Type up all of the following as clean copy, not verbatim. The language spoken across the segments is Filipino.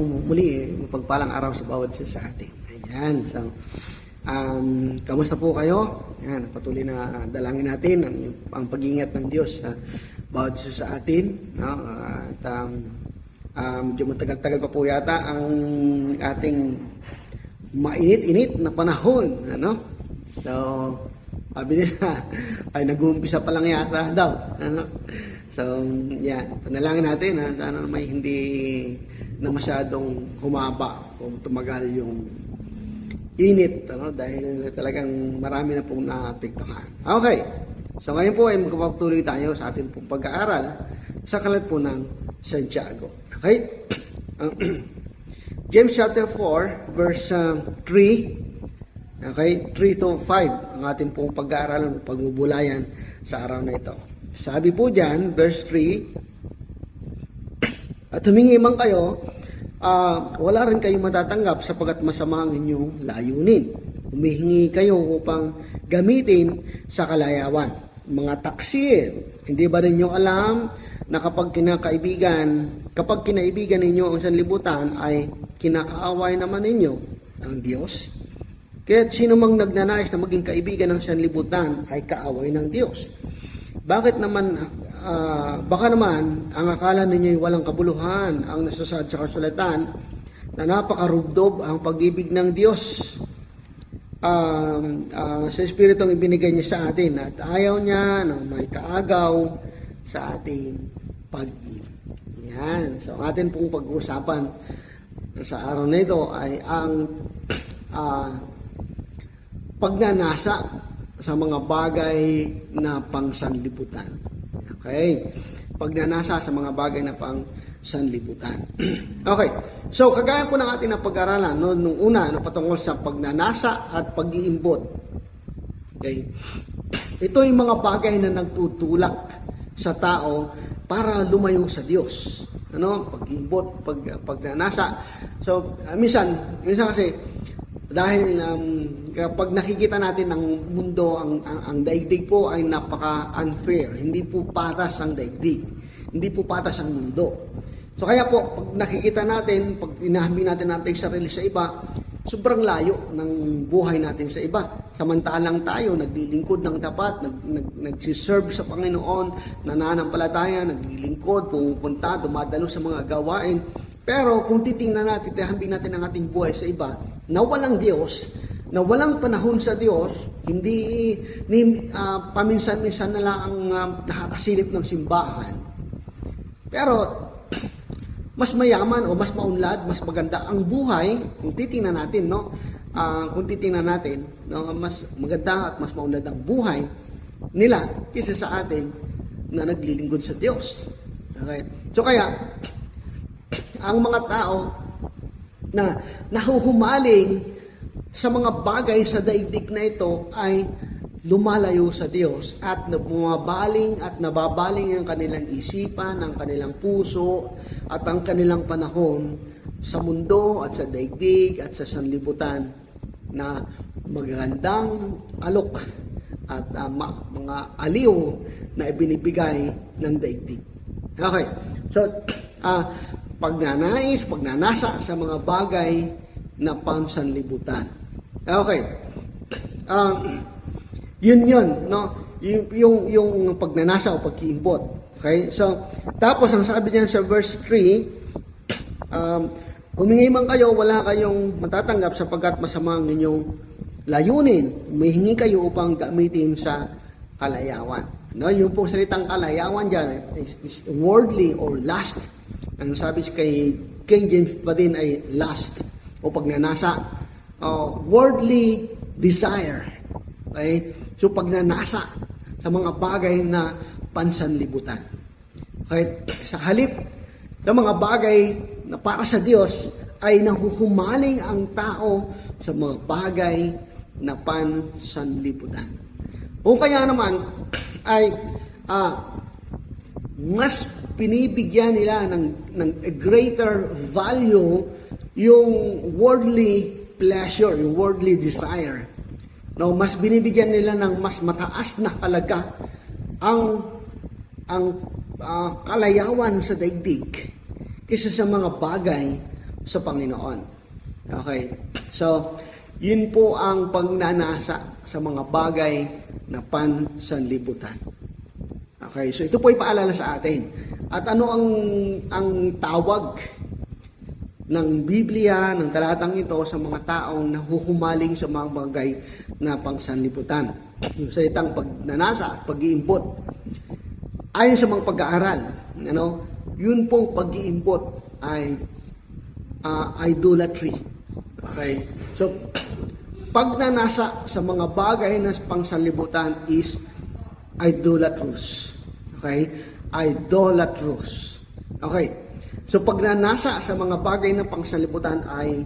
pong muli, mapagpalang araw sa bawat isa sa atin. Ayan, so, kamusta po kayo? Ayan, patuloy na dalangin natin ang pag-ingat ng Diyos sa bawat isa sa atin. No? At medyo matagal-tagal pa po yata ang ating mainit-init na panahon. Ano? So, sabi nila, ay nag-uumpisa pa lang yata daw. Ano? So, yan. Panalangin natin na sana may hindi na masyadong humaba o tumagal yung init. Ano? Dahil talagang marami na pong naapektuhan. Okay. So, ngayon po ay magpapatuloy tayo sa ating pong pag-aaral sa kalat po ng Santiago. Okay? James chapter 4, verse 3. Okay? 3 to 5 ang ating pong pag-aaral ng pagbubulayan sa araw na ito. Sabi po dyan, verse 3, at humingi man kayo, wala rin kayong matatanggap sapagat masama ang inyong layunin. Humihingi kayo upang gamitin sa kalayawan. Mga taksir, hindi ba rin nyo alam na kapag kinaibigan ninyo ang sanlibutan ay kinakaaway naman ninyo ang Diyos? Kaya't sino mang nagnanais na maging kaibigan ng sanlibutan ay kaaway ng Diyos. Bakit naman, baka naman, ang akala ninyo ay walang kabuluhan ang nasasaad sa kasulatan na napakarubdob ang pag-ibig ng Diyos sa Espiritong ibinigay niya sa atin at ayaw niya na may kaagaw sa ating pag-ibig. Yan. So, ang atin pong pag-uusapan sa araw na ito ay ang pagnanasa sa mga bagay na pangsanlibutan. Okay? Pagnanasa sa mga bagay na pangsanlibutan. Okay. So, kagaya po ng ating napag-aralan, no, nung una, na patungkol sa pagnanasa at pag-iimbot. Okay? Ito yung mga bagay na nagtutulak sa tao para lumayo sa Diyos. Ano? Pag-iimbot, pagnanasa. So, minsan kasi, dahil kapag nakikita natin ang mundo, ang daigdig po ay napaka-unfair. Hindi po patas ang daigdig. Hindi po patas ang mundo. So kaya po, pag nakikita natin, pag inahambi natin natin sarili sa iba, sobrang layo ng buhay natin sa iba. Samantalang tayo, naglilingkod ng tapat, nagsiserve sa Panginoon, nananampalataya, naglilingkod, pumupunta, dumadalo sa mga gawain. Pero kung titingnan natin, ihambing natin ang ating buhay sa iba, na walang Diyos, na walang panahon sa Diyos, hindi paminsan-minsan na lang ang nakakasilip ng simbahan. Pero mas mayaman o mas maunlad, mas maganda ang buhay kung titingnan natin, no? Mas maganda at mas maunlad ang buhay nila kaysa sa atin na naglilingkod sa Diyos. Okay? So kaya ang mga tao na nahuhumaling sa mga bagay sa daigdig na ito ay lumalayo sa Diyos at bumabaling at nababaling ang kanilang isipan, ang kanilang puso at ang kanilang panahon sa mundo at sa daigdig at sa sanlibutan na magagandang alok at mga aliw na ibinibigay ng daigdig. Okay. So, pagnanasa sa mga bagay na pansanlibutan. Okay. Yun, no? Yung pagnanasa o pag-iimbot. Okay? So, tapos ang sabi niyan sa verse 3, humingi man kayo, wala kayong matatanggap sapagkat masama ang inyong layunin. Humihingi kayo upang gamitin sa kalayawan. No? Yung pong salitang kalayawan dyan is worldly or lust. Ang sabi kay King James pa din ay lust o pagnanasa. Worldly desire. Okay? So pagnanasa sa mga bagay na pansanlibutan. Okay? Sa halip sa mga bagay na para sa Diyos ay nahuhumaling ang tao sa mga bagay na pansanlibutan. O kaya naman ay mas pinibigyan nila ng a greater value yung worldly pleasure, yung worldly desire. No, mas binibigyan nila ng mas mataas na halaga ang kalayawan sa daigdig kaysa sa mga bagay sa Panginoon. Okay? So, yun po ang pagnanasa sa mga bagay na pansanlibutan. Okay, so ito po ay paalala sa atin. At ano ang tawag ng Biblia, ng talatang ito sa mga taong nahuhumaling sa mga bagay na pangsanlibutan? Yung salitang pagnanasa at pag-iimpot. Ayon sa mga pag-aaral, yun pong pag-iimpot ay idolatry. Okay? So, pagnanasa sa mga bagay na pangsanlibutan is idolatrous. Okay? Idolatrous. Okay. So, pagnanasa sa mga bagay na pangsanlibutan ay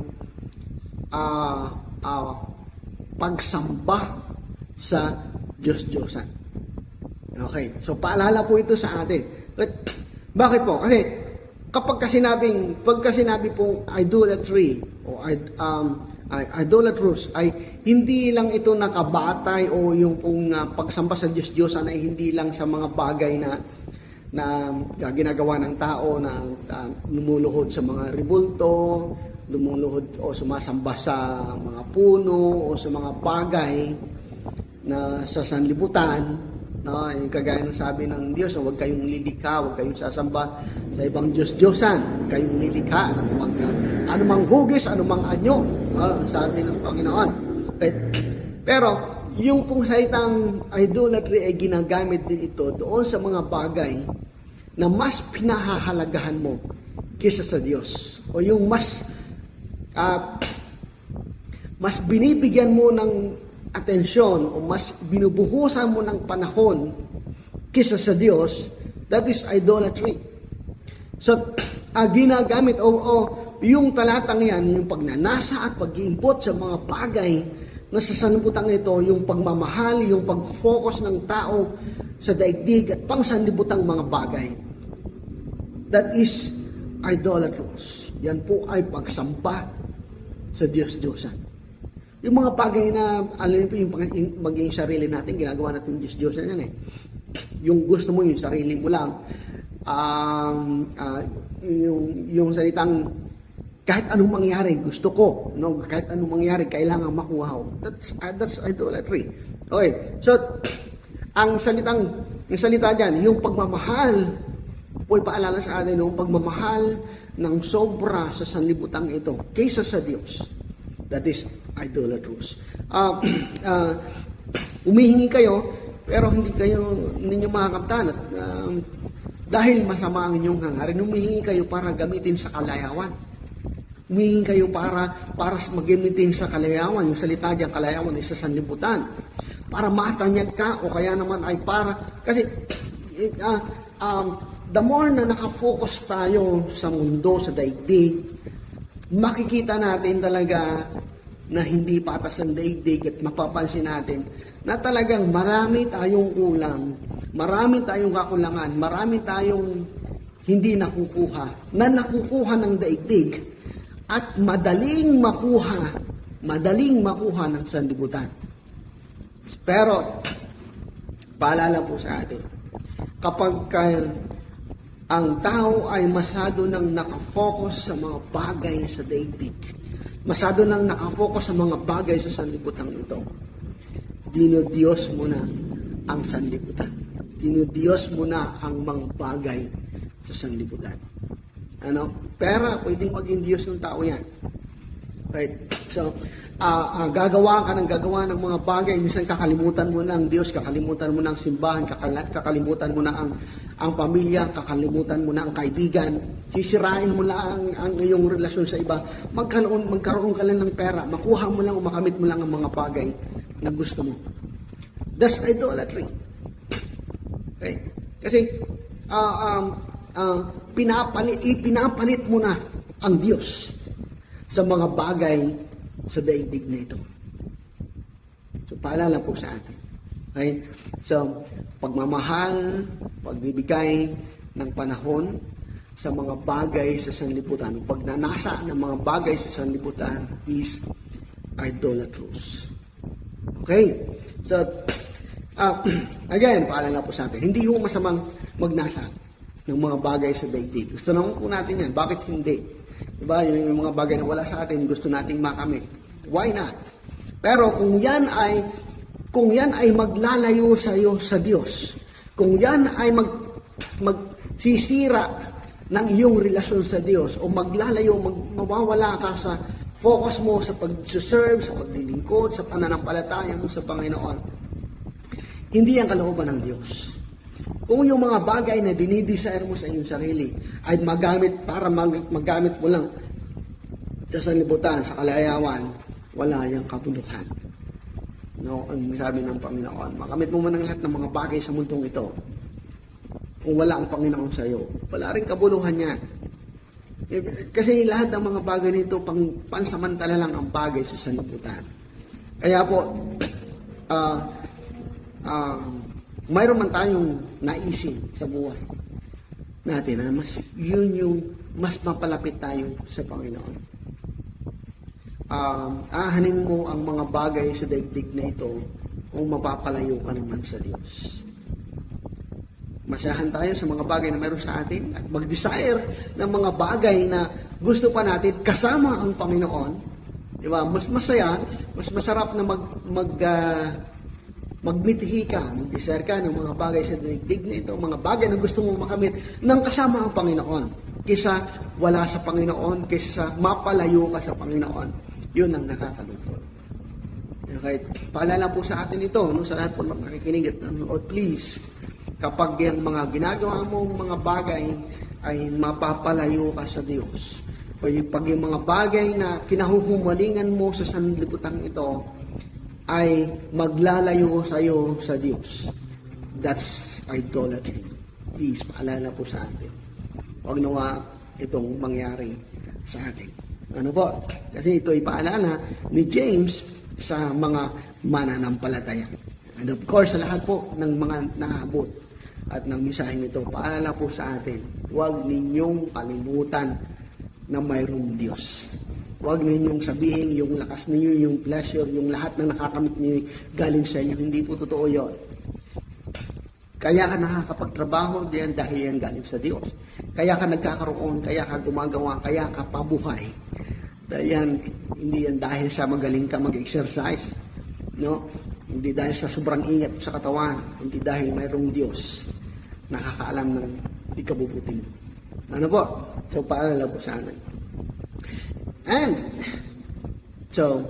pagsamba sa Diyos-Diyosan. Okay. So, paalala po ito sa atin. Bakit po? Kasi, pagka sinabi pong idolatry o idolatrous ay hindi lang ito nakabatay o yung pong pagsamba sa Diyos-Diyosan ay hindi lang sa mga bagay na ginagawa ng tao na lumuluhod sa mga rebulto, lumuluhod o sumasamba sa mga puno o sa mga bagay na sa sanlibutan. No, yung kagaya ng sabi ng Diyos, huwag kayong lilikha, huwag kayong sasamba sa ibang Diyos-Diyosan, huwag kayong lilikha, anumang hugis, anumang anyo, sabi ng Panginoon. Okay. Pero, yung pong salitang idolatry ay ginagamit din ito doon sa mga bagay na mas pinahahalagahan mo kaysa sa Diyos. O yung mas binibigyan mo ng atensyon o mas binubuhusan mo ng panahon kisa sa Diyos, that is idolatry. So, ginagamit yung talatang yan, yung pagnanasa at pag-iimpot sa mga bagay na sa sanlibutan ito, yung pagmamahal, yung pag-focus ng tao sa daigdig at pangsanlibutang mga bagay. That is idolatrous. Yan po ay pagsamba sa Diyos-Diyosan. Yung mga bagay na, alam po, yung maging sarili natin, ginagawa natin Diyos na yan eh. Yung gusto mo, yung sarili mo lang. Yung salitang, kahit anong mangyari, gusto ko. No? Kahit anong mangyari, kailangan makuha ko. That's idolatry. Okay, so, ang salita dyan, yung pagmamahal, po ipaalala sa atin, yung pagmamahal ng sobra sa sanlibutan ito, kaysa sa Diyos. That is idolatrous. Umihingi kayo, pero hindi nyo makakaptan. At, dahil masama ang inyong hangarin, humihingi kayo para gamitin sa kalayawan. Humihingi kayo para magamitin sa kalayawan. Yung salita dyan, kalayawan ay sa sanlibutan. Para matanyag ka, o kaya naman ay kasi, the more na nakafocus tayo sa mundo, sa daigdig, makikita natin talaga na hindi patas ang daigdig at mapapansin natin na talagang marami tayong kulang, marami tayong kakulangan, marami tayong hindi nakukuha, na nakukuha ng daigdig at madaling makuha ng sanlibutan. Pero, paalala po sa atin, kapag ang tao ay masyado nang nakafocus sa mga bagay sa daigdig, masyado nang nakafocus sa mga bagay sa sanlibutan ito, dinodiyos mo na ang sanlibutan. Dinodiyos mo na ang mga bagay sa sanlibutan. Pera, pwedeng maging Diyos ng tao yan. Right? So, gagawa ka ng mga bagay, minsan kakalimutan mo na ang Diyos, kakalimutan mo na ang simbahan, kakalimutan mo na ang pamilya, kakalimutan mo na ang kaibigan, sisirain mo lang ang iyong relasyon sa iba, magkaroon ka lang ng pera, makuha mo lang o makamit mo lang ang mga bagay na gusto mo. That's idolatry. Okay? Kasi, pinapalit mo na ang Diyos sa mga bagay sa daigdig na ito. So, paalala po sa atin. Okay? So, pagmamahal, pagbibigay ng panahon sa mga bagay sa sanlibutan, pagnanasa ng mga bagay sa sanlibutan is idolatrous. Okay? So, again, paalala po sa atin, hindi ho masamang magnasa ng mga bagay sa daigdig. Gusto naman po natin yan. Bakit hindi? Diba? Yung mga bagay na wala sa atin, gusto nating makamit. Why not? Pero kung yan ay maglalayo sa iyo sa Diyos, kung yan ay magsisira ng iyong relasyon sa Diyos, o maglalayo, mawawala ka sa focus mo sa pag-serve, sa paglilingkod, sa pananampalataya mo sa Panginoon, hindi yan kalooban ng Diyos. Kung yung mga bagay na dinidesire mo sa iyong sarili ay magamit mo lang sa sanlibutan, sa kalayawan, wala yung kabuluhan. No, ang sabi ng Panginoon, makamit mo man ang lahat ng mga bagay sa mundong ito. Kung wala ang Panginoon sa iyo, wala rin kabuluhan yan. Kasi lahat ng mga bagay nito, pansamantala lang ang bagay sa sanlibutan. Kaya po, mayroon man tayong naising sa buhay natin na yun yung mas mapalapit tayo sa Panginoon. Ahanin mo ang mga bagay sa daigdig na ito kung mapapalayo ka naman sa Diyos. Masayahan tayo sa mga bagay na meron sa atin at mag-desire ng mga bagay na gusto pa natin kasama ang Panginoon. Di ba? Mas masaya, mas masarap na magmitihi ka, mag-desire ka ng mga bagay sa daigdig na ito, mga bagay na gusto mong makamit ng kasama ang Panginoon. Kaysa wala sa Panginoon, kaysa mapalayo ka sa Panginoon. Yun ang nakakalungkot. Okay, paalala po sa atin ito, no, sa lahat po ng nakikinig at nanonood, please, kapag yung mga ginagawa mong mga bagay ay mapapalayo ka sa Diyos, o pag yung mga bagay na kinahuhumalingan mo sa sanlibutan ito ay maglalayo sa iyo sa Diyos, that's idolatry. Please, paalala po sa atin. Huwag nawa itong mangyari sa atin. Ano po? Kasi ito ay paalala ni James sa mga mananampalataya. And of course, sa lahat po ng mga naabot at ng misaheng ito, paalala po sa atin, huwag ninyong kalimutan na mayroong Diyos. Huwag ninyong sabihin yung lakas ninyo, yung pleasure, yung lahat na nakakamit niyo galing sa inyo. Hindi po totoo yun. Kaya ka nakakapagtrabaho diyan dahil yan galing sa Diyos. Kaya ka nagkakaroon, kaya ka gumagawa, kaya ka pabuhay. Yan, hindi yan dahil sa magaling ka mag-exercise. No? Hindi dahil sa sobrang ingat sa katawan. Hindi dahil mayroong Diyos nakakaalam ng ikabubuti mo. Ano po? So, paalala po sa atin. And, so,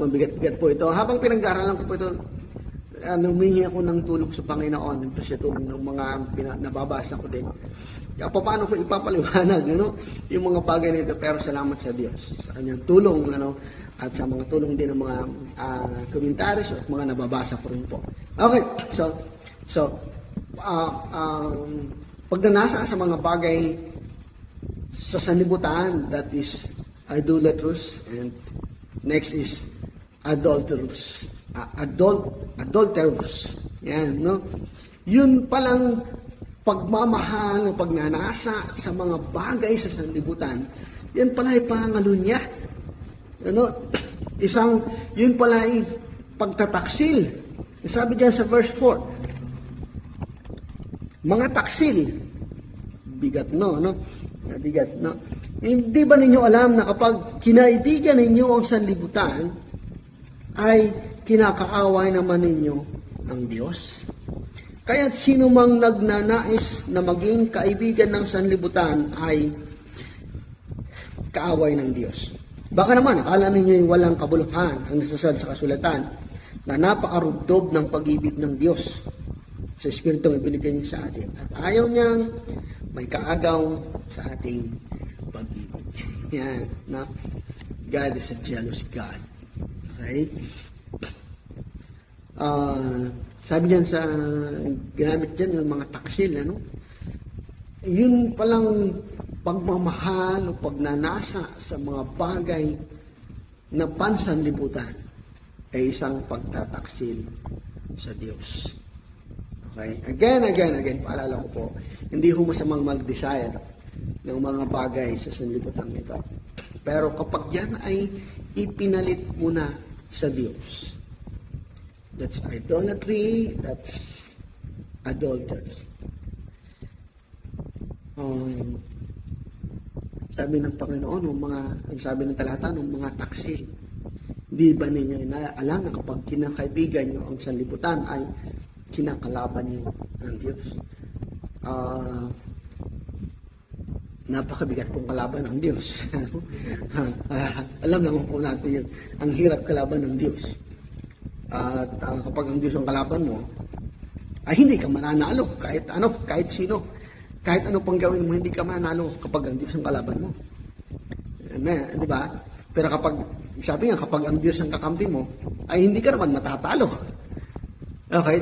mabigat-bigat po ito. Habang pinag-aaralan ko po ito, humingi ako ng tulong sa Panginoon. Ito siya tulong ng mga nababasa ko din. Kaya paano ko ipapaliwanag, yung mga bagay na ito, pero salamat sa Diyos. Sa kanyang tulong, at sa mga tulong din ng mga komentaris at mga nababasa ko rin po. Okay, so, pagdanasa sa mga bagay sa sanlibutan, that is idolatrous, and next is adulterous. Adulterous. Yan, no? Yun palang pagmamahal o pagnanasa sa mga bagay sa sanlibutan, yan pala ay pangalunya. Yun pala ay pagtataksil. Sabi diyan sa verse 4, mga taksil, bigat no? Bigat, no? Hindi ba ninyo alam na kapag kinaibigan ninyo ang sanlibutan, ay kinakaaway naman ninyo ang Diyos? Kaya't sino mang nagnanais na maging kaibigan ng sanlibutan ay kaaway ng Diyos. Baka naman, akala ninyo yung walang kabuluhan ang nasusad sa kasulatan na napakarugdob ng pag-ibig ng Diyos sa Espiritu ng binigay niya sa atin. At ayaw niyang may kaagaw sa ating pag-ibig. Yan, na God is a jealous God. Okay? Sabi diyan sa ginamit diyan ng mga taksil, yun palang pagmamahal o pagnanasa sa mga bagay na pansanlibutan ay isang pagtataksil sa Diyos. Okay? Again, paalala ko po, hindi ho masamang mag-desire ng mga bagay sa sanlibutan ito. Pero kapag yan ay ipinalit mo na sa Diyos, that's idolatry, that's adultery. Sabi ng Panginoon, ang sabi ng talata, ng mga taksil. Di ba ninyo inaalam na kapag kinakaibigan nyo ang sanlibutan ay kinakalaban nyo ang Diyos? Napakabigat pong kalaban ng Diyos. Alam naman po natin yun. Ang hirap kalaban ng Diyos. At kapag ang Diyos ang kalaban mo, ay hindi ka mananalo kahit kahit sino. Kahit ano pang gawin mo, hindi ka mananalo kapag ang Diyos ang kalaban mo. Di ba? Pero sabi nga, kapag ang Diyos ang kakampi mo, ay hindi ka naman matatalo. Okay?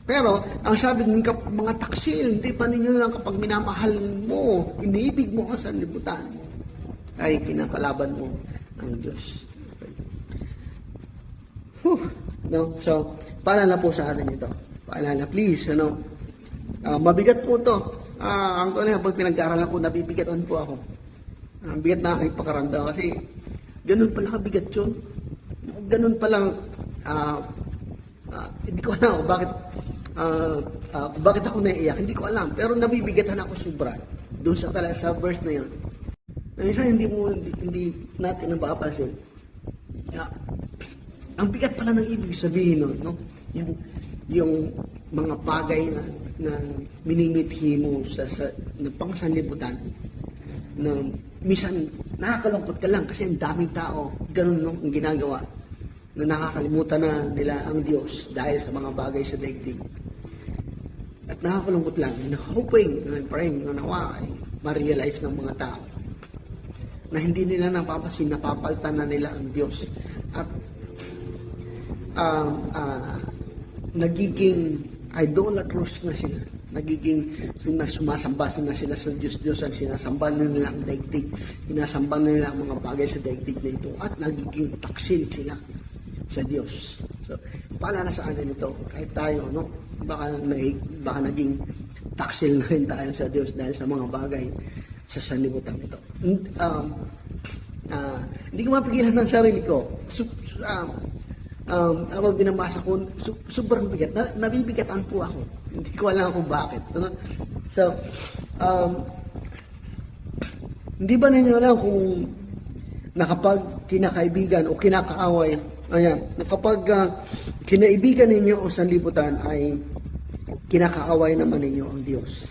Pero, ang sabi ng mga taksil, hindi pa ninyo lang kapag minamahal mo, iniibig mo ang sanlibutan, ay kinakalaban mo ang Diyos. Okay. No? So, paalala po sa atin ito. Paalala, please, mabigat po ito. Ang tunay, pag pinag-aaralan ko, nabibigatan po ako. Ang bigat na aking pakaramdam kasi ganun pala kabigat yun. Ganun palang, hindi ko alam bakit ako naiiyak, hindi ko alam. Pero nabibigatan ako sobra doon sa verse na yun. Minsan hindi natin napapansin. Ang bigat pala ng ibig sabihin nun, no? Yung mga bagay na minimithi mo na pangsanlibutan, na minsan nakakalungkot ka lang kasi ang daming tao, ganun ang ginagawa, na nakakalimutan na nila ang Diyos dahil sa mga bagay sa daigdig. At nakakalungkot lang, hoping, praying, nawa ay ma-realize ng mga tao na hindi nila napapansin, napapaltan na nila ang Diyos. At nagiging idolatrous na sila. Nagiging sumasamba na sila sa Diyos ang sinasamba na nila ang daigdig. Sinasamba na nila ang mga bagay sa daigdig na ito. At nagiging taksil sila sa Diyos. So, paalala sa atin ito, kahit tayo, baka naging taksil na rin tayo sa Diyos dahil sa mga bagay sa sanlibutan ito. Hindi ko mapigilan ng sarili ko. Habang binabasa ko, sobrang bigat. Nabibigatan po ako. Hindi ko alam kung bakit. So, hindi ba ninyo alam kung nakapag kinakaibigan o kinakaaway, na kapag kinaibigan ninyo ang sanlibutan ay kinakaaway naman ninyo ang Diyos.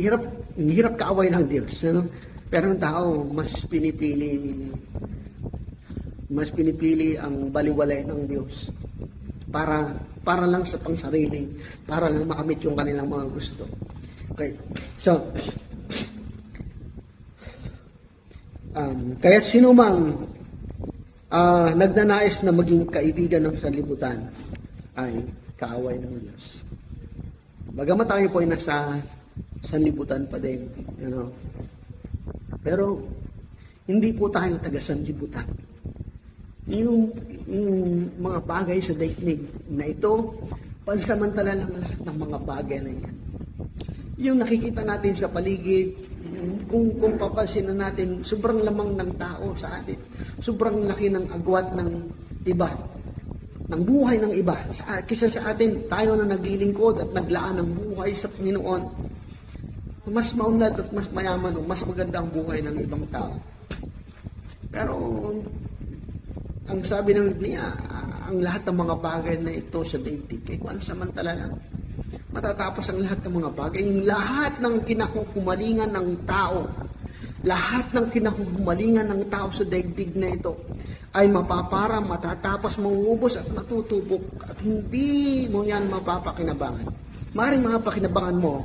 Hirap kaaway ng Diyos. Pero ang tao, mas pinipili ang baliwalay ng Diyos para lang sa pangsarili, para lang makamit yung kanilang mga gusto. Okay. So, kaya sino mang nagnanais na maging kaibigan ng sanlibutan ay kaaway ng Diyos. Bagamat tayo po ay nasa sanlibutan pa din, pero hindi po tayo taga-sanlibutan. Yung mga bagay sa daigdig na ito, pansamantala lang lahat ng mga bagay na yan. Yung nakikita natin sa paligid, kung papansin na natin, sobrang lamang ng tao sa atin. Sobrang laki ng agwat ng iba, ng buhay ng iba. Kisa sa atin, tayo na naglilingkod at naglaan ng buhay sa Panginoon. Mas maunlad at mas mayaman o mas maganda ang buhay ng ibang tao. Pero ang sabi ng Biblia, ang lahat ng mga bagay na ito sa daigdig ay pansamantala lang. Matatapos ang lahat ng mga bagay. Yung lahat ng kinakukumalingan ng tao, lahat ng kinakukumalingan ng tao sa daigdig na ito ay mapapara, matatapos, mauubos at matutubok at hindi mo yan mapapakinabangan. Maaaring mapakinabangan mo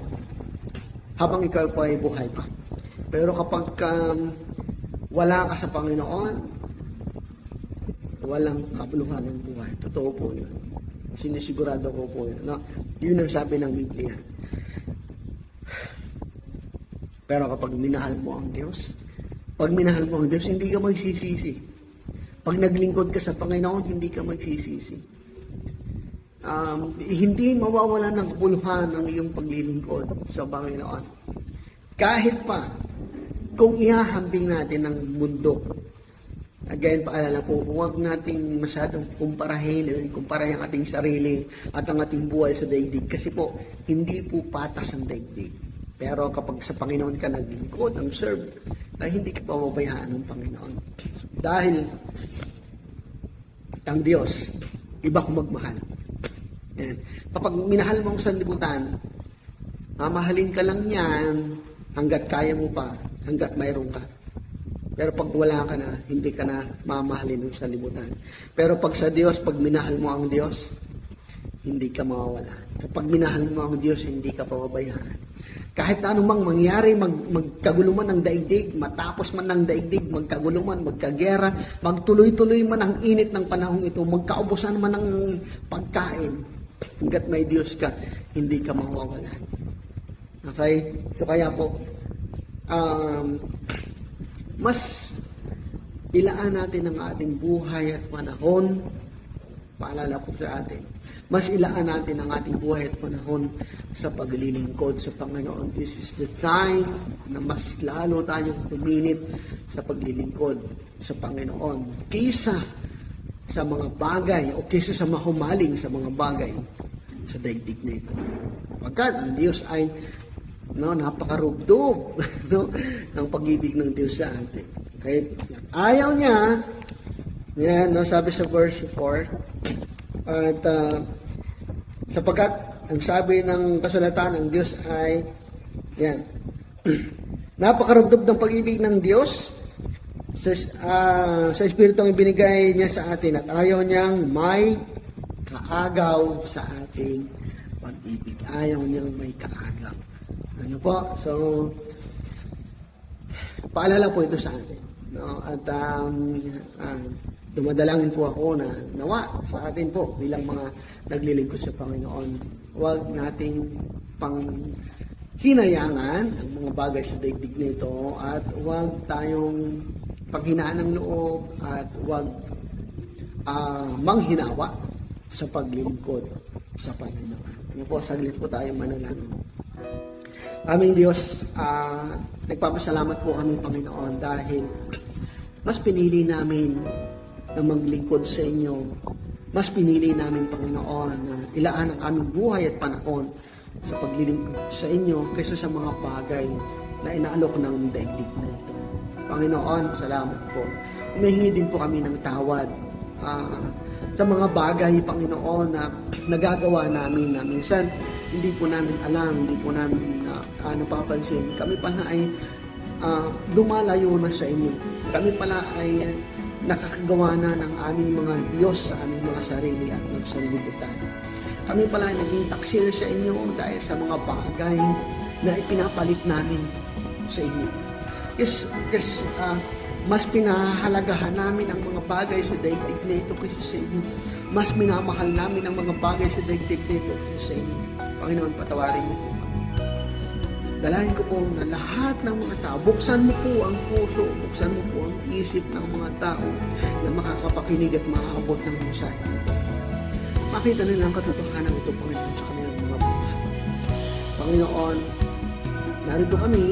habang ikaw pa ay buhay pa. Pero kapag wala ka sa Panginoon, walang kabuluhan ng buhay. Totoo po yun. Sinisigurado ko po yun. Yun ang sabi ng Biblia. Pero kapag minahal mo ang Diyos, hindi ka magsisisi. Pag naglingkod ka sa Panginoon, hindi ka magsisisi. Hindi mawawala ng kabuluhan ang iyong paglilingkod sa Panginoon. Kahit pa, kung ihahambing natin ang mundo, again, paalala po, huwag nating masyadong kumparahin ang ating sarili at ang ating buhay sa daigdig. Kasi po, hindi po patas ang daigdig. Pero kapag sa Panginoon ka naglingkod, ang serve, ay hindi ka pababayaan ng Panginoon. Dahil ang Diyos, iba kong magmahal. Yan. Kapag minahal mo ang sanlibutan, mamahalin ka lang yan hanggat kaya mo pa, hanggat mayroon ka. Pero pag wala ka na, hindi ka na mamahalin ng sanlibutan. Pero pag sa Diyos, pag minahal mo ang Diyos, hindi ka mawawala. Kapag minahal mo ang Diyos, hindi ka pababayaan. Kahit na anumang mangyari, magkagulo man ng daigdig, matapos man ng daigdig, magkagulo man, magkagera, magtuloy-tuloy man ang init ng panahong ito, magkaubusan man ng pagkain, hanggat may Diyos ka, hindi ka mawawalan. Okay? So kaya po, mas ilaan natin ang ating buhay at panahon, paalala po sa atin, mas ilaan natin ang ating buhay at panahon sa paglilingkod sa Panginoon. This is the time na mas lalo tayong tuminit sa paglilingkod sa Panginoon kaysa sa mga bagay o kaysa sa mahumaling sa mga bagay sa daigdig na ito. Pagkat ang Diyos ay napakarugdog ng pag-ibig ng Diyos sa atin. Okay? Ayaw niya, yan, sabi sa verse 4, at sapagkat ang sabi ng kasulatan ng Diyos ay, yan, napakarugdog ng pag-ibig ng Diyos sa Espiritong ibinigay niya sa atin at ayaw niyang may kaagaw sa ating pag-ibig. Ayaw niyang may kaagaw. Ano po? So, paalala po ito sa atin. No? At dumadalangin po ako na nawa sa atin po bilang mga naglilingkod sa Panginoon. Huwag nating hinayangan ang mga bagay sa daigdig nito at huwag tayong panghinaan ng loob at huwag manghinawa sa paglingkod sa Panginoon. Ano po, saglit po tayo manalangin. Aming Diyos, nagpapasalamat po kami, Panginoon, dahil mas pinili namin na maglingkod sa inyo. Mas pinili namin, Panginoon, na ilaan ang aming buhay at panahon sa paglilingkod sa inyo kaysa sa mga bagay na inaalok ng daigdig na ito. Panginoon, salamat po. Humihingi din po kami ng tawad sa mga bagay, Panginoon, na nagagawa namin na minsan hindi po namin alam, hindi po namin napapansin. Kami pala ay lumalayo na sa inyo. Kami pala ay nakakagawa na ng aming mga Diyos sa aming mga sarili at nagsanlibutan. Kami pala ay naging taksil sa inyo dahil sa mga bagay na ipinapalit namin sa inyo. Kasi mas pinahalagahan namin ang mga bagay sa daigdig na ito kaysa sa inyo. Mas minamahal namin ang mga bagay sa daigdig na ito kaysa sa inyo. Panginoon, patawarin mo po. Dalahin ko po na lahat ng mga tao, buksan mo po ang puso, buksan mo po ang isip ng mga tao na makakapakinig at makaabot ng mensahe nito. Makita nila ang katotohanan ito, Panginoon, sa kanilang mga buhay. Panginoon, narito kami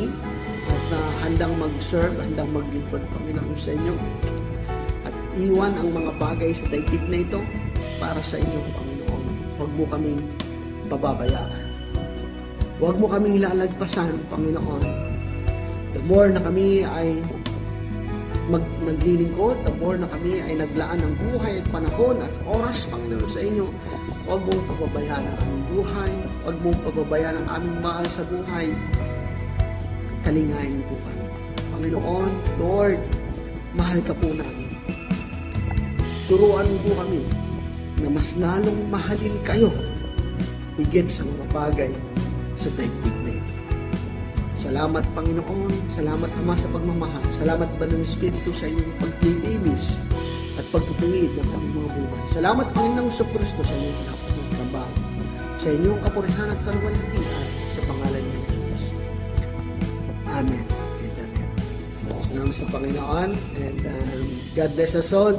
at handang mag-serve, handang maglingkod, Panginoon, sa inyo. At iwan ang mga bagay sa daigdig na ito para sa inyo, Panginoon. Huwag mo kaming pababayaan. Huwag mo kaming lalagpasan, Panginoon. The more na kami ay naglilingkod, the more na kami ay naglaan ng buhay at panahon at oras, Panginoon, sa inyo, huwag mong pababayaan ang aming buhay, huwag mong pababayaan ang aming mahal sa buhay. Kalingayin po kami. Panginoon, Lord, mahal ka po namin. Turuan mo po kami na mas lalong mahalin kayo higit sa mga bagay sa daigdig na ito. Salamat, Panginoon. Salamat, Ama, sa pagmamahal. Salamat, Banal na Espiritu, sa inyong paglilinis at pagtutungid ng aming mga buhay. Salamat, Panginoon sa Kristo, sa inyong pinapos ng trabaho, sa inyong kapurihan at kaluwalhatian sa pangalan ng Diyos. Amen. And amen. Salamat sa Panginoon and God bless us all.